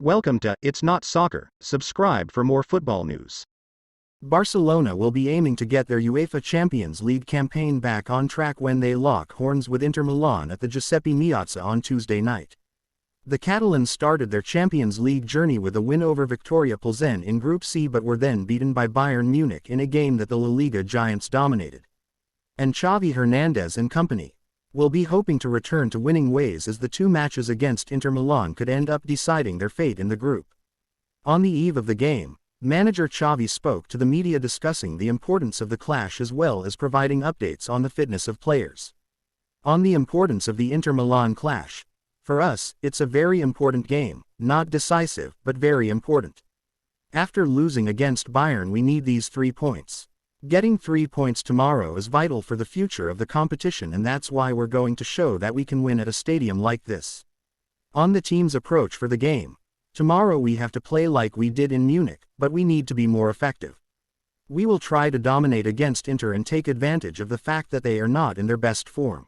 Welcome to It's Not Soccer. Subscribe for more football news. Barcelona will be aiming to get their UEFA Champions League campaign back on track when they lock horns with Inter Milan at the Giuseppe Meazza on Tuesday night. The Catalans started their Champions League journey with a win over Victoria Plzen in Group C but were then beaten by Bayern Munich in a game that the La Liga giants dominated. And Xavi Hernandez and company will be hoping to return to winning ways as the two matches against Inter Milan could end up deciding their fate in the group. On the eve of the game, manager Xavi spoke to the media discussing the importance of the clash as well as providing updates on the fitness of players. On the importance of the Inter Milan clash. For us, it's a very important game, not decisive, but very important. After losing against Bayern, we need these 3 points. Getting 3 points tomorrow is vital for the future of the competition, and that's why we're going to show that we can win at a stadium like this. On the team's approach for the game. Tomorrow we have to play like we did in Munich, but we need to be more effective. We will try to dominate against Inter and take advantage of the fact that they are not in their best form.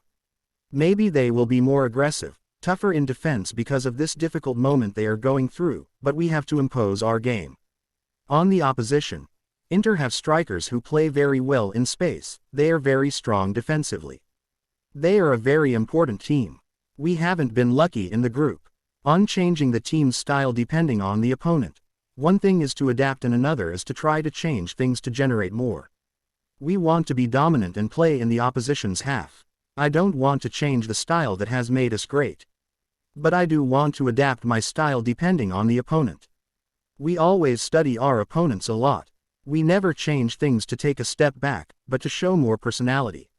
Maybe they will be more aggressive, tougher in defense because of this difficult moment they are going through, but we have to impose our game. On the opposition. Inter have strikers who play very well in space, they are very strong defensively. They are a very important team. We haven't been lucky in the group. On changing the team's style depending on the opponent. One thing is to adapt and another is to try to change things to generate more. We want to be dominant and play in the opposition's half. I don't want to change the style that has made us great. But I do want to adapt my style depending on the opponent. We always study our opponents a lot. We never change things to take a step back, but to show more personality.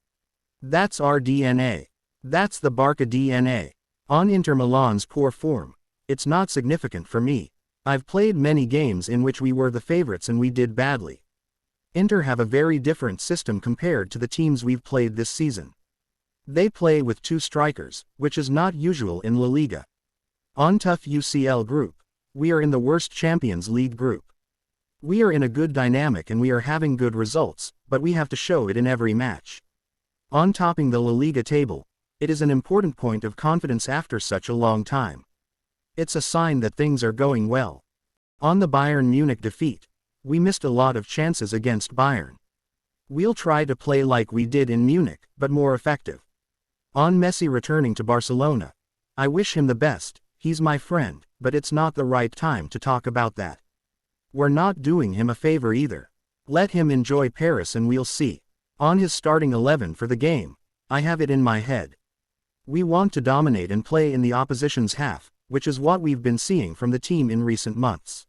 That's our DNA. That's the Barca DNA. On Inter Milan's poor form, it's not significant for me. I've played many games in which we were the favorites and we did badly. Inter have a very different system compared to the teams we've played this season. They play with 2 strikers, which is not usual in La Liga. On tough UCL group, we are in the worst Champions League group. We are in a good dynamic and we are having good results, but we have to show it in every match. On topping the La Liga table, it is an important point of confidence after such a long time. It's a sign that things are going well. On the Bayern Munich defeat, we missed a lot of chances against Bayern. We'll try to play like we did in Munich, but more effective. On Messi returning to Barcelona, I wish him the best, he's my friend, but it's not the right time to talk about that. We're not doing him a favor either. Let him enjoy Paris and we'll see. On his starting 11 for the game, I have it in my head. We want to dominate and play in the opposition's half, which is what we've been seeing from the team in recent months.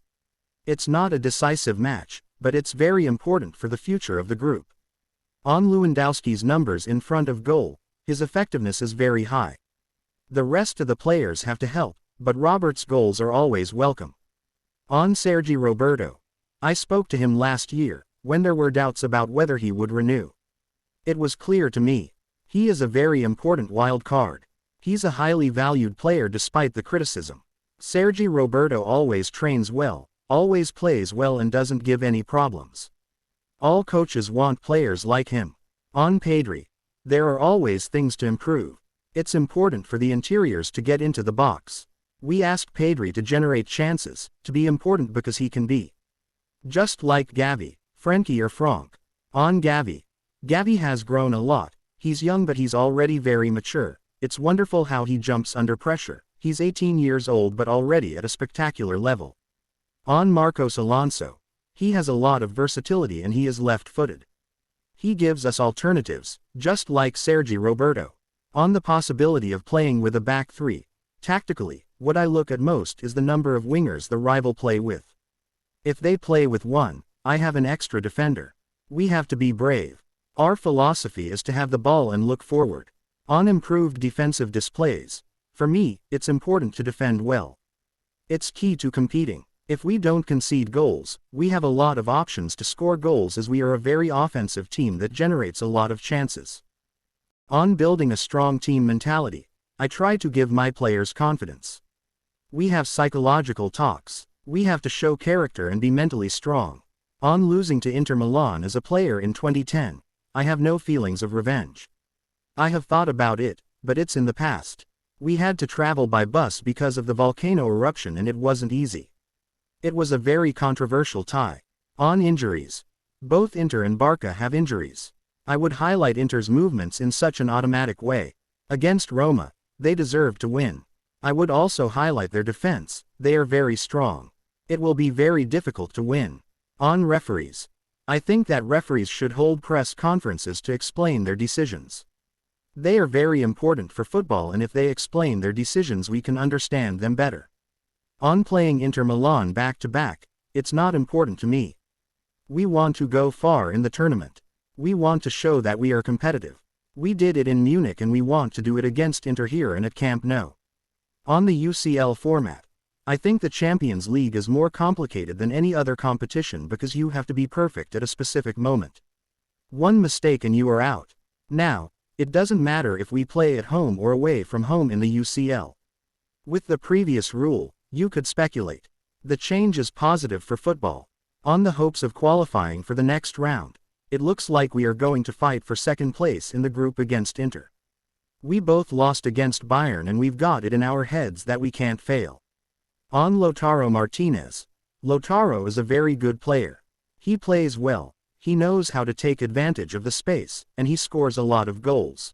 It's not a decisive match, but it's very important for the future of the group. On Lewandowski's numbers in front of goal, his effectiveness is very high. The rest of the players have to help, but Robert's goals are always welcome. On Sergi Roberto. I spoke to him last year, when there were doubts about whether he would renew. It was clear to me. He is a very important wild card. He's a highly valued player despite the criticism. Sergi Roberto always trains well, always plays well and doesn't give any problems. All coaches want players like him. On Pedri. There are always things to improve. It's important for the interiors to get into the box. We asked Pedri to generate chances, to be important because he can be. Just like Gavi, Frenkie or Franck. On Gavi. Gavi has grown a lot, he's young but he's already very mature, it's wonderful how he jumps under pressure, he's 18 years old but already at a spectacular level. On Marcos Alonso. He has a lot of versatility and he is left-footed. He gives us alternatives, just like Sergi Roberto. On the possibility of playing with a back 3. Tactically, what I look at most is the number of wingers the rival play with. If they play with 1, I have an extra defender. We have to be brave. Our philosophy is to have the ball and look forward. On improved defensive displays. For me, it's important to defend well. It's key to competing. If we don't concede goals, we have a lot of options to score goals as we are a very offensive team that generates a lot of chances. On building a strong team mentality, I try to give my players confidence. We have psychological talks. We have to show character and be mentally strong. On losing to Inter Milan as a player in 2010, I have no feelings of revenge. I have thought about it, but it's in the past. We had to travel by bus because of the volcano eruption and it wasn't easy. It was a very controversial tie. On injuries. Both Inter and Barca have injuries. I would highlight Inter's movements in such an automatic way. Against Roma, they deserve to win. I would also highlight their defense, they are very strong. It will be very difficult to win. On referees. I think that referees should hold press conferences to explain their decisions. They are very important for football, and if they explain their decisions we can understand them better. On playing Inter Milan back to back, it's not important to me. We want to go far in the tournament. We want to show that we are competitive. We did it in Munich and we want to do it against Inter here and at Camp Nou. On the UCL format. I think the Champions League is more complicated than any other competition because you have to be perfect at a specific moment. One mistake and you are out. Now, it doesn't matter if we play at home or away from home in the UCL. With the previous rule, you could speculate. The change is positive for football. On the hopes of qualifying for the next round, it looks like we are going to fight for second place in the group against Inter. We both lost against Bayern and we've got it in our heads that we can't fail. On Lautaro Martinez. Lautaro is a very good player. He plays well, he knows how to take advantage of the space, and he scores a lot of goals.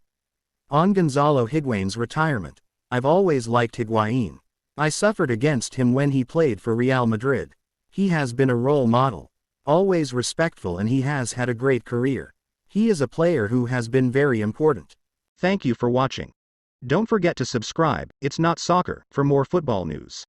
On Gonzalo Higuain's retirement. I've always liked Higuain. I suffered against him when he played for Real Madrid. He has been a role model. Always respectful, and he has had a great career. He is a player who has been very important. Thank you for watching. Don't forget to subscribe, It's Not Soccer, for more football news.